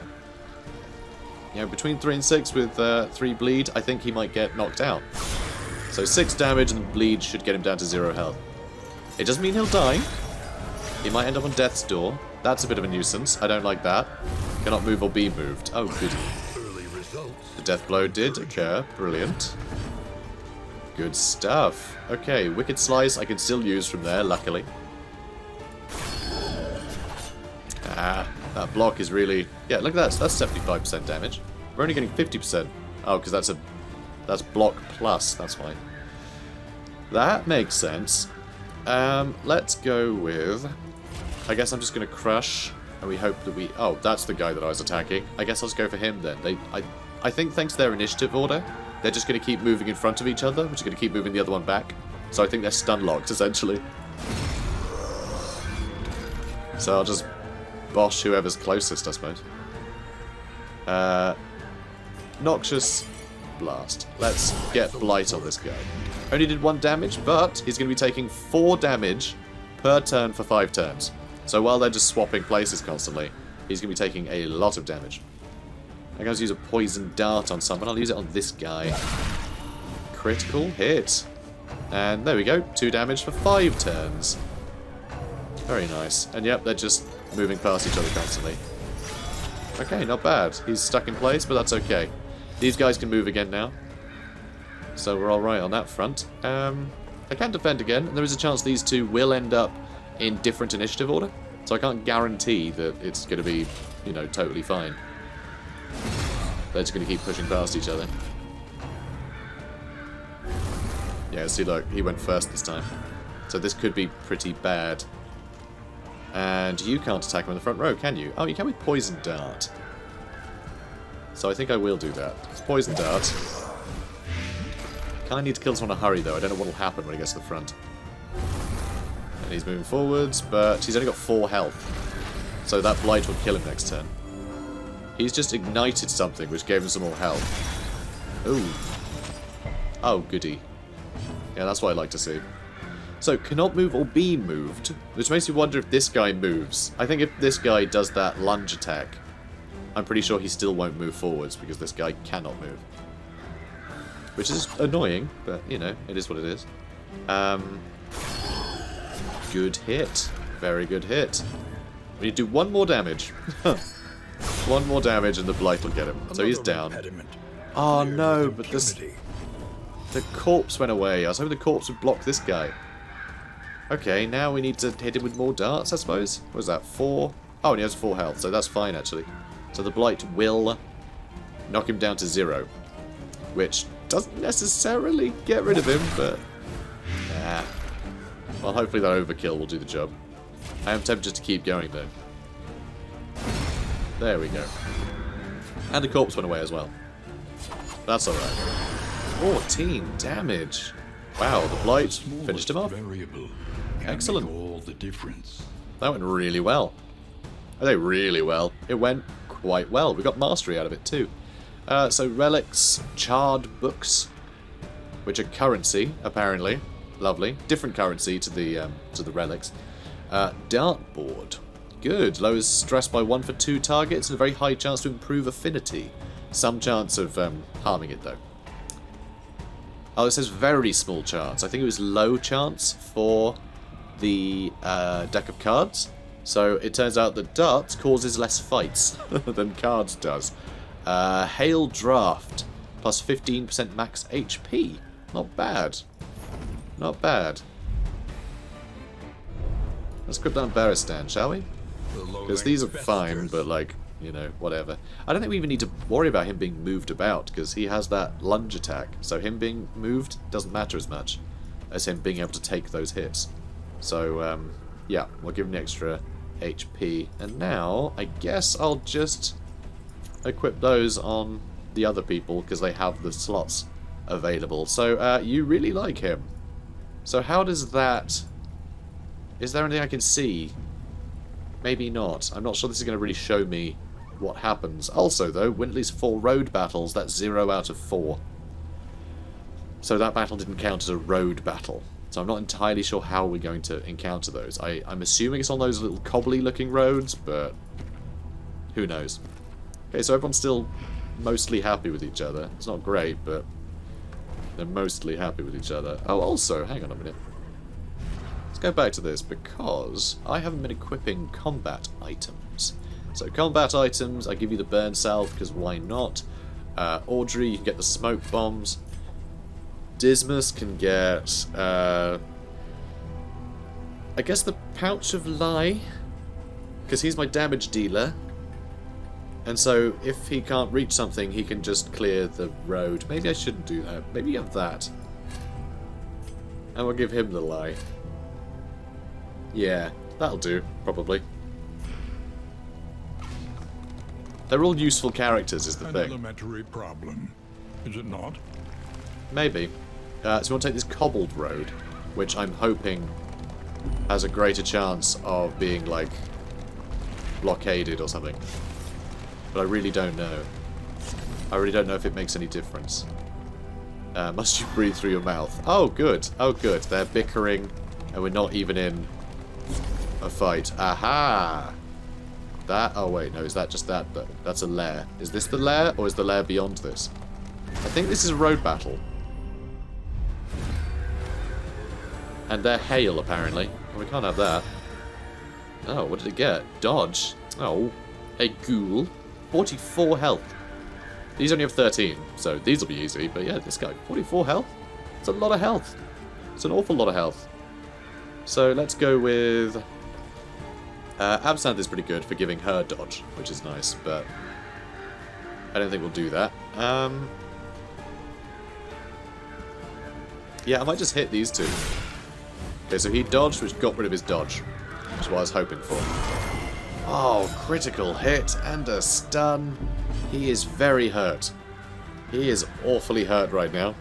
You know, between 3 and 6 with 3 bleed, I think he might get knocked out. So 6 damage and bleed should get him down to 0 health. It doesn't mean he'll die. He might end up on death's door. That's a bit of a nuisance. I don't like that. Cannot move or be moved. Oh, goody. The death blow did occur. Brilliant. Good stuff. Okay, Wicked Slice I can still use from there, luckily. Ah, that block is really... Yeah, look at that. That's 75% damage. We're only getting 50%. Oh, because that's block plus. That's fine. That makes sense. Let's go with... I guess I'm just going to crush, and we hope that we... Oh, that's the guy that I was attacking. I guess I'll just go for him then. I think thanks to their initiative order, they're just going to keep moving in front of each other, which is going to keep moving the other one back. So I think they're stun locked, essentially. So I'll just bosh whoever's closest, I suppose. Noxious Blast. Let's get Blight on this guy. Only did 1 damage, but he's going to be taking 4 damage per turn for 5 turns. So while they're just swapping places constantly, he's going to be taking a lot of damage. I'm going to use a poison dart on someone. I'll use it on this guy. Critical hit. And there we go. 2 damage for 5 turns. Very nice. And yep, they're just moving past each other constantly. Okay, not bad. He's stuck in place, but that's okay. These guys can move again now. So we're alright on that front. I can defend again, and there is a chance these two will end up in different initiative order. So I can't guarantee that it's going to be, you know, totally fine. They're just going to keep pushing past each other. Yeah, see, look, he went first this time. So this could be pretty bad. And you can't attack him in the front row, can you? Oh, you can with Poison Dart. So I think I will do that. It's Poison Dart. Kind of need to kill someone in a hurry, though. I don't know what will happen when he gets to the front. And he's moving forwards, but he's only got 4 health. So that Blight will kill him next turn. He's just ignited something, which gave him some more health. Ooh. Oh, goody. Yeah, that's what I like to see. So, cannot move or be moved, which makes me wonder if this guy moves. I think if this guy does that lunge attack, I'm pretty sure he still won't move forwards, because this guy cannot move. Which is annoying, but, you know, it is what it is. Good hit. Very good hit. We need to do 1 more damage. 1 more damage and the Blight will get him. So he's down. Oh no, but the corpse went away. I was hoping the corpse would block this guy. Okay, now we need to hit him with more darts, I suppose. What was that, 4? Oh, and he has 4 health, so that's fine, actually. So the Blight will knock him down to 0. Which doesn't necessarily get rid of him, but... nah. Well, hopefully that overkill will do the job. I am tempted to keep going, though. There we go. And the corpse went away as well. That's alright. 14 damage. Wow, the Blight finished him off. Excellent. All the difference. That went really well. I say really well. It went quite well. We got mastery out of it too. So relics, charred books, which are currency apparently. Lovely. Different currency to the relics. Dartboard. Good. Lowers stress by 1 for 2 targets and a very high chance to improve affinity. Some chance of harming it though. Oh, it says very small chance. I think it was low chance for the deck of cards. So it turns out that darts causes less fights than cards does. Hail Draft, plus 15% max HP. Not bad. Not bad. Let's grip down Beristan, shall we? Because these are fine, but like, you know, whatever. I don't think we even need to worry about him being moved about, because he has that lunge attack. So him being moved doesn't matter as much as him being able to take those hits. So, yeah, we'll give him the extra HP. And now, I guess I'll just equip those on the other people, because they have the slots available. So, you really like him. So how does that... Is there anything I can see? Maybe not. I'm not sure this is going to really show me what happens. Also, though, win at least 4 road battles. That's 0 out of 4. So that battle didn't count as a road battle. So I'm not entirely sure how we're going to encounter those. I'm assuming it's on those little cobbly-looking roads, but who knows. Okay, so everyone's still mostly happy with each other. It's not great, but they're mostly happy with each other. Oh, also, hang on a minute. Let's go back to this, because I haven't been equipping combat items. So combat items, I give you the burn salve, because why not? Audrey, you can get the smoke bombs. Dismas can get, I guess the Pouch of Lie, because he's my damage dealer. And so, if he can't reach something, he can just clear the road. Maybe I shouldn't do that. Maybe you have that. And we'll give him the lie. Yeah, that'll do, probably. They're all useful characters, is the thing. Elementary problem, is it not? Maybe. So we want to take this cobbled road, which I'm hoping has a greater chance of being, like, blockaded or something. But I really don't know. I really don't know if it makes any difference. Must you breathe through your mouth? Oh, good. Oh, good. They're bickering, and we're not even in a fight. Aha! That... Oh, wait. No, is that just that? That's a lair. Is this the lair, or is the lair beyond this? I think this is a road battle. And they're hail, apparently. Well, we can't have that. Oh, what did it get? Dodge. Oh, a ghoul. 44 health. These only have 13, so these will be easy. But yeah, this guy, 44 health. It's a lot of health. It's an awful lot of health. So let's go with... Absinthe is pretty good for giving her dodge, which is nice, but I don't think we'll do that. Yeah, I might just hit these two. Okay, so he dodged, which got rid of his dodge, which is what I was hoping for. Oh, critical hit and a stun. He is very hurt. He is awfully hurt right now.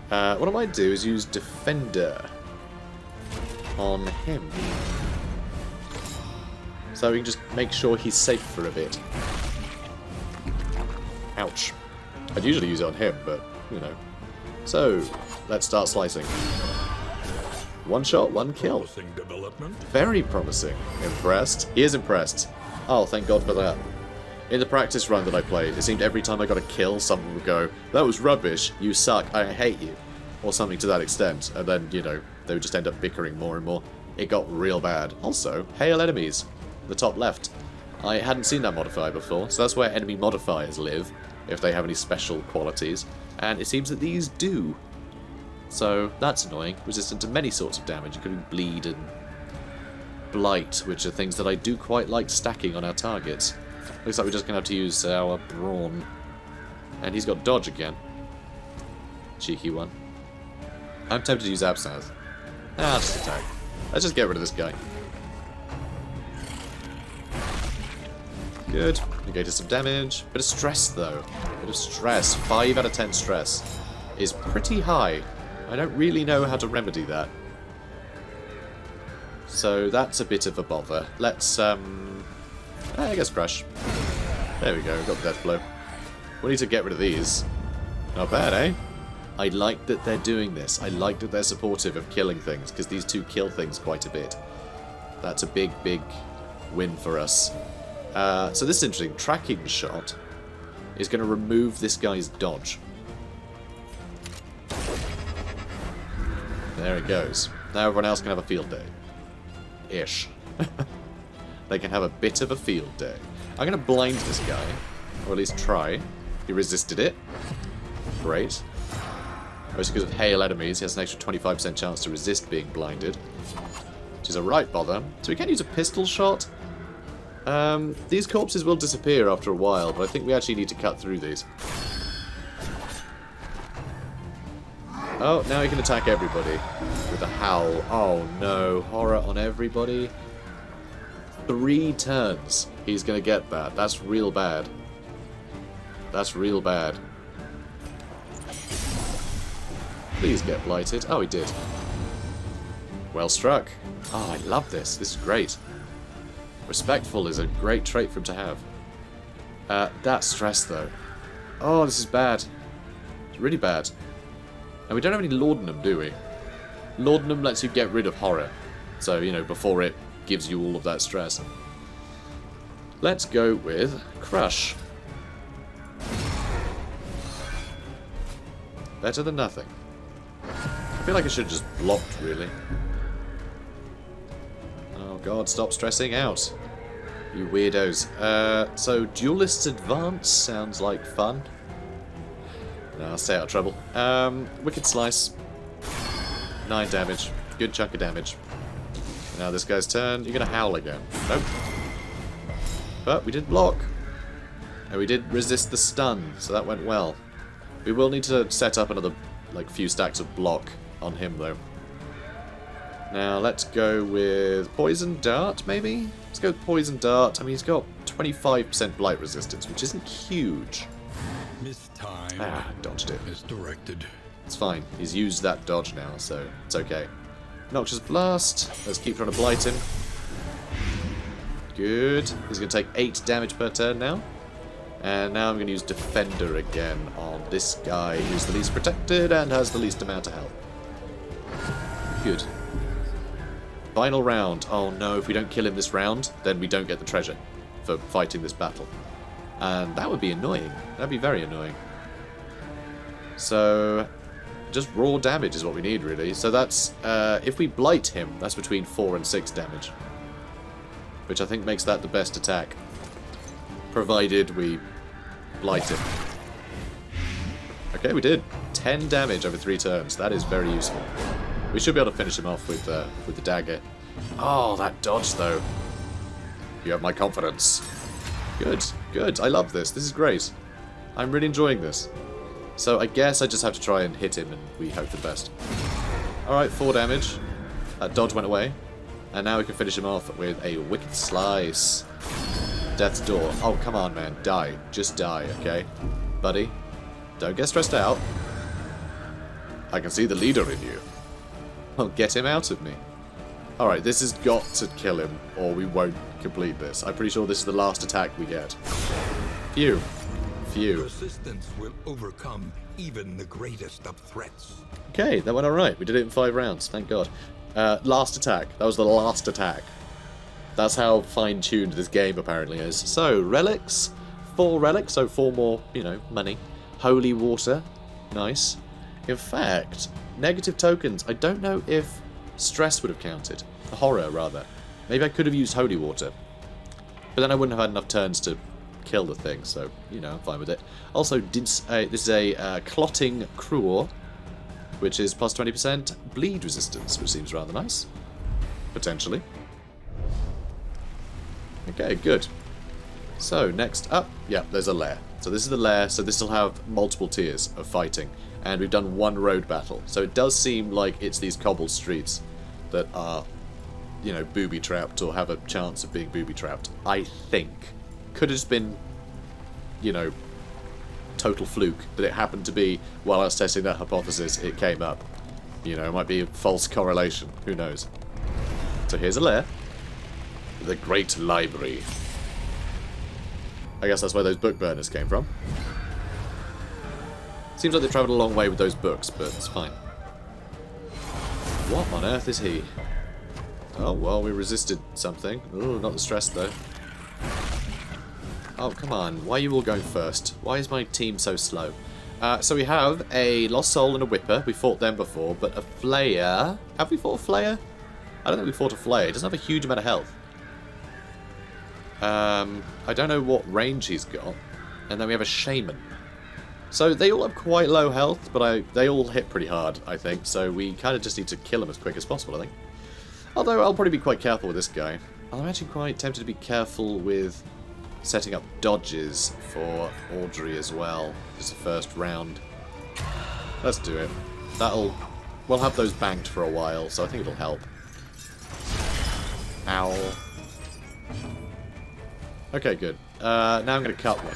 What I might do is use Defender on him. So we can just make sure he's safe for a bit. Ouch. I'd usually use it on him, but, you know. So, let's start slicing. One shot, one kill. Promising development. Very promising. Impressed? He is impressed. Oh, thank God for that. In the practice run that I played, it seemed every time I got a kill, someone would go, "That was rubbish, you suck, I hate you." Or something to that extent. And then, you know, they would just end up bickering more and more. It got real bad. Also, hail enemies. The top left. I hadn't seen that modifier before, so that's where enemy modifiers live, if they have any special qualities. And it seems that these do. So, that's annoying. Resistant to many sorts of damage, including bleed and blight, which are things that I do quite like stacking on our targets. Looks like we're just going to have to use our brawn. And he's got dodge again. Cheeky one. I'm tempted to use absinthe. Ah, just attack. Let's just get rid of this guy. Good. Negated some damage. Bit of stress, though. Bit of stress. 5 out of 10 stress is pretty high. I don't really know how to remedy that. So that's a bit of a bother. Let's, I guess crush. There we go. Got the death blow. We need to get rid of these. Not bad, eh? I like that they're doing this. I like that they're supportive of killing things, because these two kill things quite a bit. That's a big, big win for us. So this is interesting. Tracking shot is going to remove this guy's dodge. There it goes. Now everyone else can have a field day. Ish. They can have a bit of a field day. I'm going to blind this guy. Or at least try. He resisted it. Great. Mostly because of hail enemies, he has an extra 25% chance to resist being blinded. Which is a right bother. So we can use a pistol shot. These corpses will disappear after a while, but I think we actually need to cut through these. Oh, now he can attack everybody with a howl. Oh no, horror on everybody. 3 turns he's going to get that. That's real bad. That's real bad. Please get blighted. Oh, he did. Well struck. Oh, I love this. This is great. Respectful is a great trait for him to have. That stress, though. Oh, this is bad. It's really bad. And we don't have any laudanum, do we? Laudanum lets you get rid of horror. So, you know, before it gives you all of that stress. Let's go with Crush. Better than nothing. I feel like I should have just blocked, really. Oh god, stop stressing out. You weirdos. So, Duelist's Advance sounds like fun. No, I'll stay out of trouble. Wicked Slice. 9 damage. Good chunk of damage. Now this guy's turn. You're going to howl again. Nope. But we did block. And we did resist the stun, so that went well. We will need to set up another, like, few stacks of block on him, though. Now, let's go with Poison Dart, maybe? Let's go with Poison Dart. I mean, he's got 25% blight resistance, which isn't huge. Mistime. Ah, dodged it. Misdirected. It's fine. He's used that dodge now, so it's okay. Noxious Blast. Let's keep trying to blight him. Good. He's going to take 8 damage per turn now. And now I'm going to use Defender again on this guy who's the least protected and has the least amount of health. Good. Final round. Oh no, if we don't kill him this round, then we don't get the treasure for fighting this battle. And that would be annoying. That'd be very annoying. So, just raw damage is what we need, really. So that's, if we blight him, that's between 4 and 6 damage. Which I think makes that the best attack. provided we blight him. Okay, we did 10 damage over 3 turns. That is very useful. We should be able to finish him off with the dagger. Oh, that dodge though. You have my confidence. Good, good. I love this. This is great. I'm really enjoying this. So I guess I just have to try and hit him, and we hope for the best. Alright, 4 damage. That dodge went away. And now we can finish him off with a Wicked Slice. Death's Door. Oh, come on, man. Die. Just die, okay? Buddy, don't get stressed out. I can see the leader in you. Well, get him out of me. Alright, this has got to kill him, or we won't complete this. I'm pretty sure this is the last attack we get. Phew. Phew. Persistence will overcome even the greatest of threats. Okay, that went alright. We did it in 5 rounds, thank God. Last attack. That was the last attack. That's how fine-tuned this game apparently is. So, relics. 4 relics, so 4 more, you know, money. Holy water. Nice. In fact, negative tokens. I don't know if stress would have counted. Horror, rather. Maybe I could have used holy water. But then I wouldn't have had enough turns to kill the thing, so, you know, I'm fine with it. Also, this is a clotting cruor, which is plus 20% bleed resistance, which seems rather nice. Potentially. Okay, good. So, next up, yeah, there's a lair. So this is the lair, so this will have multiple tiers of fighting. And we've done 1 road battle. So it does seem like it's these cobbled streets that are, you know, booby-trapped or have a chance of being booby-trapped. I think. Could have just been, you know, total fluke, but it happened to be, while I was testing that hypothesis, it came up. You know, it might be a false correlation. Who knows? So here's a lair. The Great Library. I guess that's where those book burners came from. Seems like they travelled a long way with those books, but it's fine. What on earth is he? Oh, well, we resisted something. Ooh, not the stress, though. Oh, come on. Why are you all going first? Why is my team so slow? So we have a Lost Soul and a Whipper. We fought them before, but a Flayer... Have we fought a Flayer? I don't think we fought a Flayer. It doesn't have a huge amount of health. I don't know what range he's got. And then we have a Shaman. So they all have quite low health, but they all hit pretty hard, I think. So we kind of just need to kill them as quick as possible, I think. Although I'll probably be quite careful with this guy. I'm actually quite tempted to be careful with setting up dodges for Audrey as well. Just the first round. Let's do it. We'll have those banked for a while, so I think it'll help. Ow. Okay, good. Now I'm going to cut one.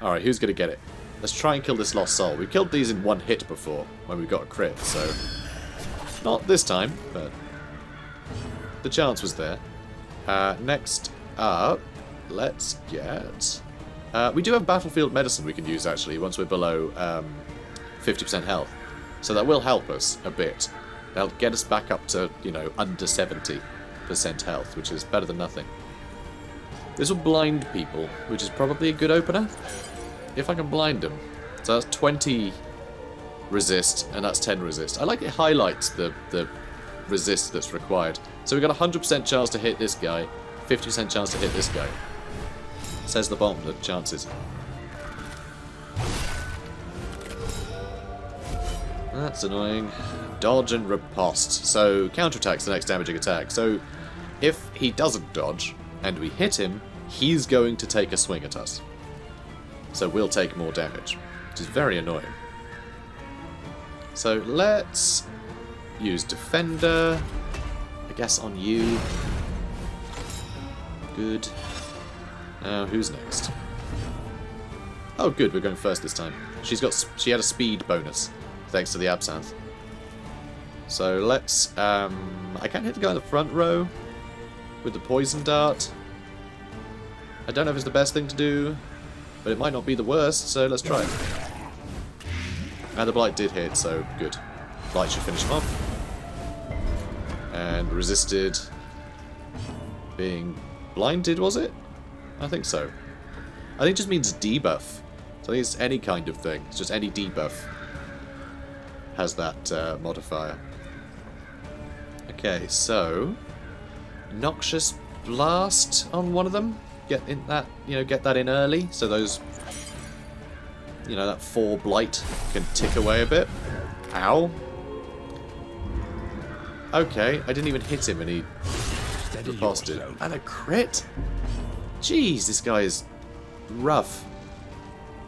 Alright, who's going to get it? Let's try and kill this Lost Soul. We've killed these in 1 hit before, when we got a crit, so... Not this time, but... The chance was there. Next up, let's get... we do have Battlefield Medicine we can use, actually, once we're below 50% health. So that will help us a bit. That'll get us back up to, you know, under 70% health, which is better than nothing. This will blind people, which is probably a good opener. If I can blind them. So that's 20 resist, and that's 10 resist. I like it highlights the resist that's required. So we've got a 100% chance to hit this guy, 50% chance to hit this guy. Says the bomb, the chances. That's annoying. Dodge and riposte. So counterattack's the next damaging attack. So if he doesn't dodge, and we hit him, he's going to take a swing at us. So we'll take more damage, which is very annoying. So let's use Defender, I guess on you. Good. Now who's next? Oh good, we're going first this time. She had a speed bonus, thanks to the Absinthe. So let's, I can't hit the guy in the front row with the Poison Dart. I don't know if it's the best thing to do, but it might not be the worst, so let's try it. And the Blight did hit, so good. Blight should finish him off. And resisted being blinded, was it? I think so. I think it just means debuff. So I think it's any kind of thing. It's just any debuff has that modifier. Okay, so... Noxious Blast on one of them. get in that, get that in early, so those, that 4 blight can tick away a bit. Ow. Okay, I didn't even hit him and he riposted. And a crit? Jeez, this guy is rough.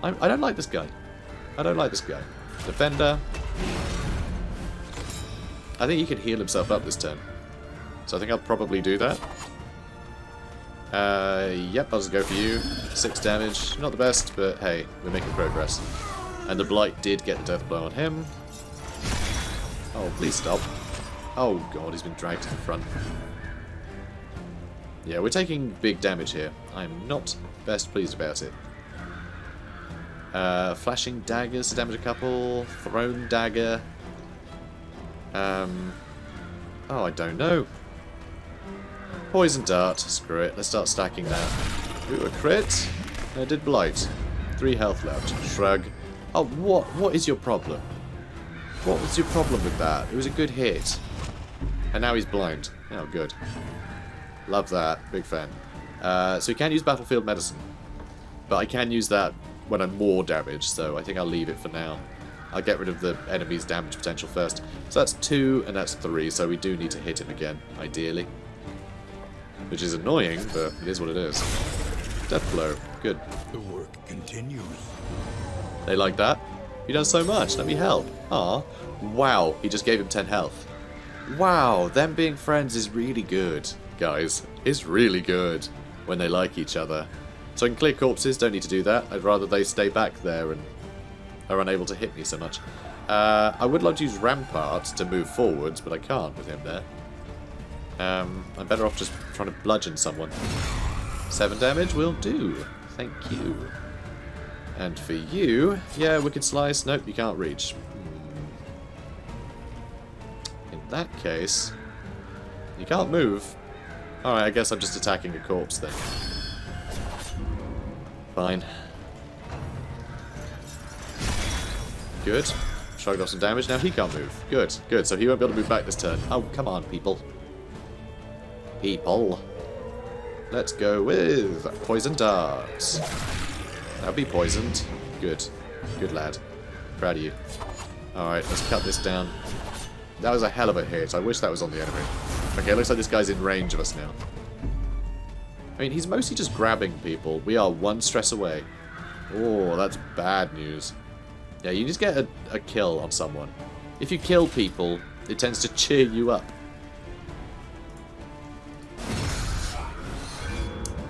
I don't like this guy. I don't like this guy. Defender. I think he can heal himself up this turn. So I think I'll probably do that. Yep, I'll just go for you. 6 damage. Not the best, but hey, we're making progress. And the blight did get the death blow on him. Oh, please stop. Oh god, he's been dragged to the front. Yeah, we're taking big damage here. I'm not best pleased about it. Flashing daggers to damage a couple. Thrown dagger. Oh, I don't know. Poison dart. Screw it. Let's start stacking that. Ooh, a crit. I did blight. 3 health left. Shrug. Oh, what is your problem? What was your problem with that? It was a good hit. And now he's blind. Oh, good. Love that. Big fan. So we can use battlefield medicine. But I can use that when I'm more damaged, so I think I'll leave it for now. I'll get rid of the enemy's damage potential first. So that's 2 and that's 3, so we do need to hit him again, ideally. Which is annoying, but it is what it is. Death blow. Good. The work continues. They like that? You've done so much, let me help. Aw. Wow, he just gave him 10 health. Wow, them being friends is really good, guys. It's really good when they like each other. So I can clear corpses, don't need to do that. I'd rather they stay back there and are unable to hit me so much. I would like to use Rampart to move forwards, but I can't with him there. I'm better off just trying to bludgeon someone. 7 damage will do. Thank you. And for you, yeah, Wicked Slice. Nope, you can't reach. In that case, you can't move. Alright, I guess I'm just attacking a corpse then. Fine. Good. Shrugged off some damage. Now he can't move. Good, good. So he won't be able to move back this turn. Oh, come on, people. People. Let's go with Poison Darts. Now be poisoned. Good. Good lad. Proud of you. Alright, let's cut this down. That was a hell of a hit. I wish that was on the enemy. Okay, looks like this guy's in range of us now. I mean, he's mostly just grabbing people. We are 1 stress away. Oh, that's bad news. Yeah, you just get a kill on someone. If you kill people, it tends to cheer you up.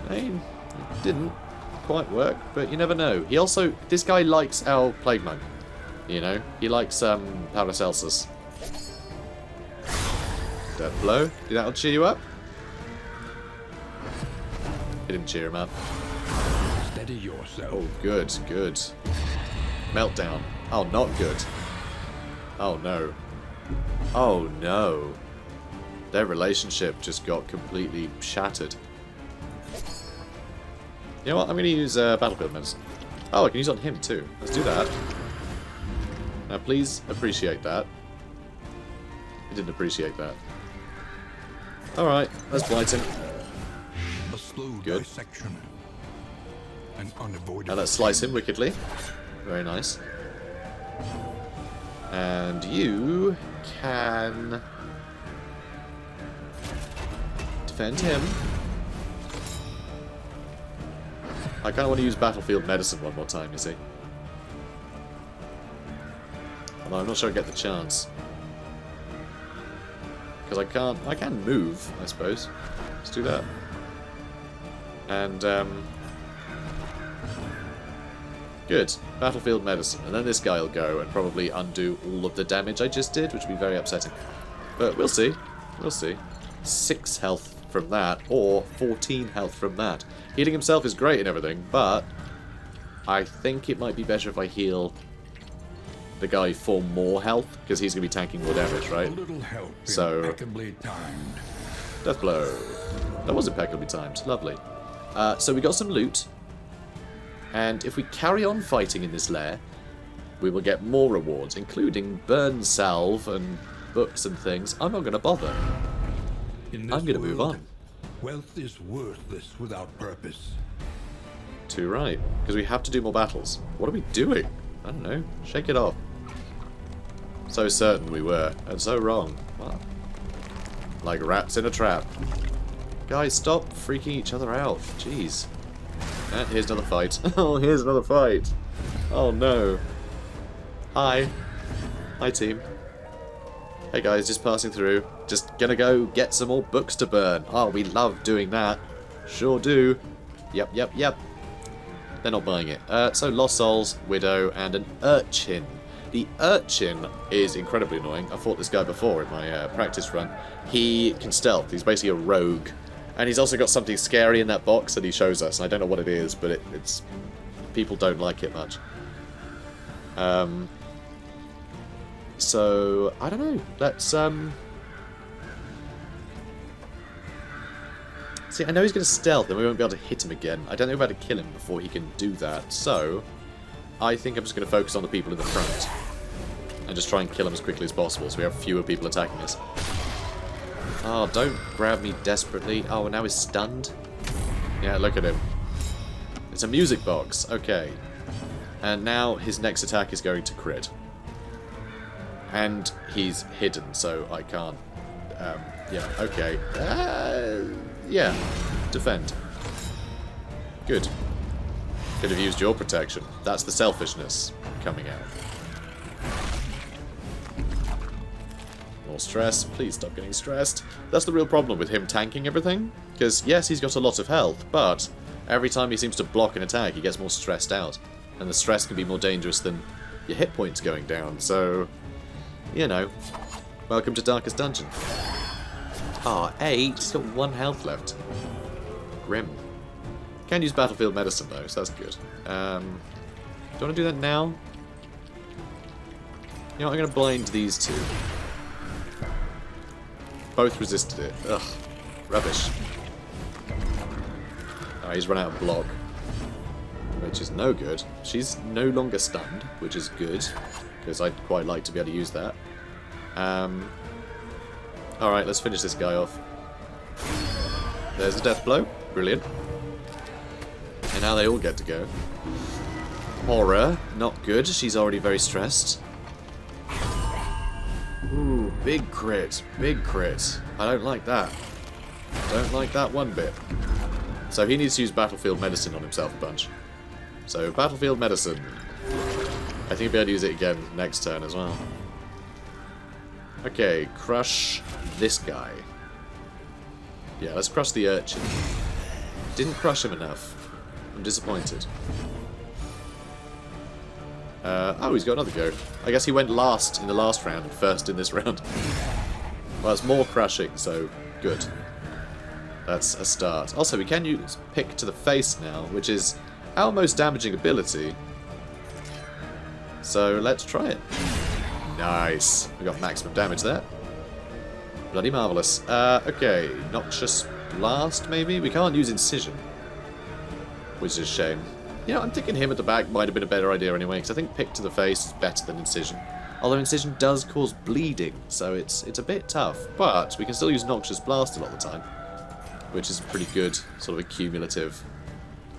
I mean, it didn't quite work, but you never know. He also, this guy likes our Plague Monk. You know, he likes Paracelsus. Death blow. Did that cheer you up? It didn't cheer him up. Steady yourself. Oh, good, good. Meltdown. Oh, not good. Oh, no. Oh, no. Their relationship just got completely shattered. You know what? I'm going to use Battlefield Medicine. Oh, I can use it on him too. Let's do that. Now, please appreciate that. I didn't appreciate that. Alright, let's blight him. A slow Good. dissection. An unavoidable. Now let's slice him wickedly. Very nice. And you can defend him. I kind of want to use Battlefield Medicine one more time, you see. Although I'm not sure I get the chance. Because I can move, I suppose. Let's do that. And, good. Battlefield Medicine. And then this guy will go and probably undo all of the damage I just did, which would be very upsetting. But we'll see. We'll see. 6 health from that, or 14 health from that. Healing himself is great and everything, but I think it might be better if I heal the guy for more health, because he's going to be tanking more damage, right? A little help. So, impeccably timed. Death blow. That was impeccably timed. Lovely. So we got some loot. And if we carry on fighting in this lair, we will get more rewards, including burn salve and books and things. I'm not going to bother. I'm going to move on. Wealth is worthless without purpose. Too right. Because we have to do more battles. What are we doing? I don't know. Shake it off. So certain we were, and so wrong. Wow. Like rats in a trap. Guys, stop freaking each other out. Jeez. And here's another fight. Oh, here's another fight. Oh no. Hi. Hi, team. Hey guys, just passing through. Just gonna go get some more books to burn. Oh, we love doing that. Sure do. Yep. They're not buying it. So Lost Souls, Widow, and an Urchin. The Urchin is incredibly annoying. I fought this guy before in my practice run. He can stealth. He's basically a rogue. And he's also got something scary in that box that he shows us. And I don't know what it is, but it's... people don't like it much. So, I don't know. Let's, see, I know he's going to stealth and we won't be able to hit him again. I don't know how to kill him before he can do that. So, I think I'm just going to focus on the people in the front. And just try and kill them as quickly as possible so we have fewer people attacking us. Oh, don't grab me desperately. Oh, now he's stunned. Yeah, look at him. It's a music box. Okay. And now his next attack is going to crit. And he's hidden, so I can't... yeah, okay. Yeah. Defend. Good. Could have used your protection. That's the selfishness coming out. More stress. Please stop getting stressed. That's the real problem with him tanking everything. Because, yes, he's got a lot of health, but every time he seems to block an attack, he gets more stressed out. And the stress can be more dangerous than your hit points going down, so... you know. Welcome to Darkest Dungeon. Ah, 8. He's got 1 health left. Grim. Can use Battlefield Medicine, though, so that's good. Do you want to do that now? You know what, I'm going to blind these two. Both resisted it. Ugh. Rubbish. Oh, he's run out of block. Which is no good. She's no longer stunned, which is good. Because I'd quite like to be able to use that. Alright, let's finish this guy off. There's a death blow. Brilliant. And now they all get to go. Horror. Not good. She's already very stressed. Ooh, big crit. Big crit. I don't like that. Don't like that one bit. So he needs to use Battlefield Medicine on himself a bunch. So, Battlefield Medicine. I think he'll be able to use it again next turn as well. Okay, crush this guy. Yeah, let's crush the Urchin. Didn't crush him enough. I'm disappointed. Oh, he's got another go. I guess he went last in the last round and first in this round. Well, it's more crushing, so good. That's a start. Also, we can use Pick to the Face now, which is our most damaging ability. So let's try it. Nice. We got maximum damage there. Bloody marvellous. Okay, Noxious Blast, maybe? We can't use Incision. Which is a shame. You know, I'm thinking him at the back might have been a better idea anyway, because I think Pick to the Face is better than Incision. Although Incision does cause bleeding, so it's a bit tough. But we can still use Noxious Blast a lot of the time. Which is a pretty good sort of a cumulative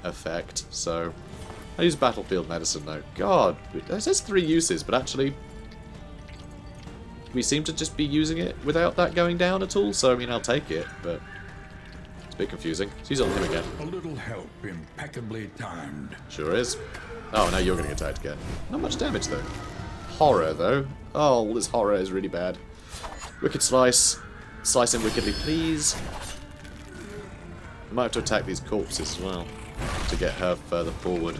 effect, so... I use Battlefield Medicine though. God, it says 3 uses, but actually... we seem to just be using it without that going down at all, so I mean, I'll take it, but... it's a bit confusing. So he's on him again. A little help impeccably timed. Sure is. Oh, now you're getting attacked again. Not much damage though. Horror though. Oh, all this horror is really bad. Wicked Slice. Slice him wickedly, please. I might have to attack these corpses as well to get her further forward.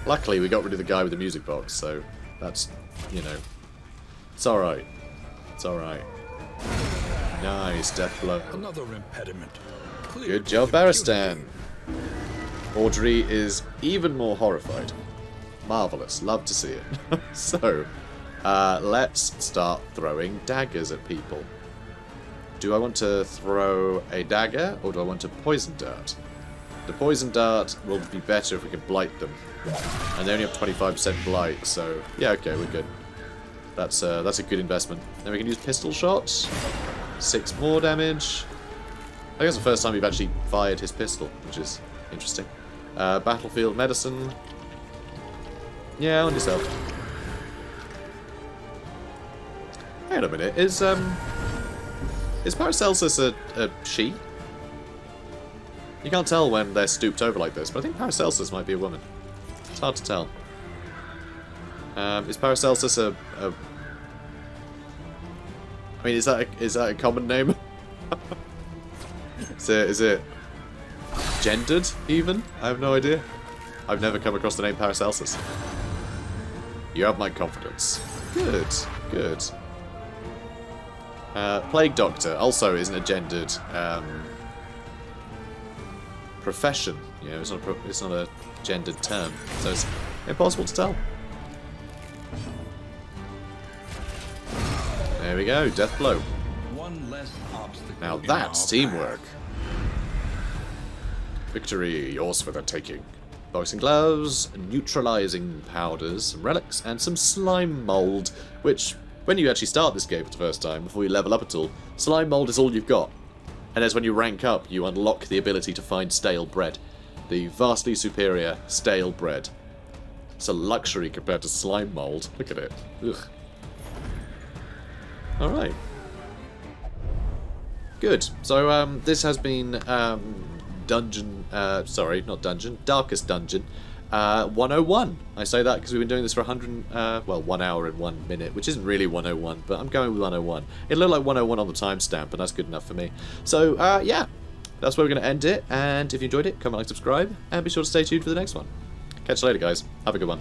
Luckily, we got rid of the guy with the music box, so that's, you know, it's alright. It's alright. Nice, death blow. Another impediment. Good job, Baristan. Audrey is even more horrified. Marvellous. Love to see it. So, let's start throwing daggers at people. Do I want to throw a dagger, or do I want a poison dart? The poison dart will be better if we can blight them. And they only have 25% blight, so... yeah, okay, we're good. That's a good investment. Then we can use pistol shots. 6 more damage. I guess the first time we've actually fired his pistol, which is interesting. Battlefield medicine. Yeah, on yourself. Hang on a minute. Is Paracelsus a she? You can't tell when they're stooped over like this, but I think Paracelsus might be a woman. It's hard to tell. Is Paracelsus a... I mean, is that a common name? Is it gendered, even? I have no idea. I've never come across the name Paracelsus. You have my confidence. Good, good. Plague Doctor also isn't a gendered profession. You know, it's not a gendered term, so it's impossible to tell. There we go, death blow. One less obstacle. Now that's teamwork. Victory, yours for the taking. Boxing gloves, neutralizing powders, some relics, and some slime mold, which, when you actually start this game for the first time, before you level up at all, slime mold is all you've got. And as when you rank up, you unlock the ability to find stale bread. The vastly superior stale bread. It's a luxury compared to slime mold. Look at it. Ugh. Alright. Good. So, this has been, Darkest Dungeon, 101. I say that because we've been doing this for 1 hour and 1 minute, which isn't really 101, but I'm going with 101. It looked like 101 on the timestamp, but that's good enough for me. So, yeah, that's where we're going to end it, and if you enjoyed it, comment, like, subscribe, and be sure to stay tuned for the next one. Catch you later, guys. Have a good one.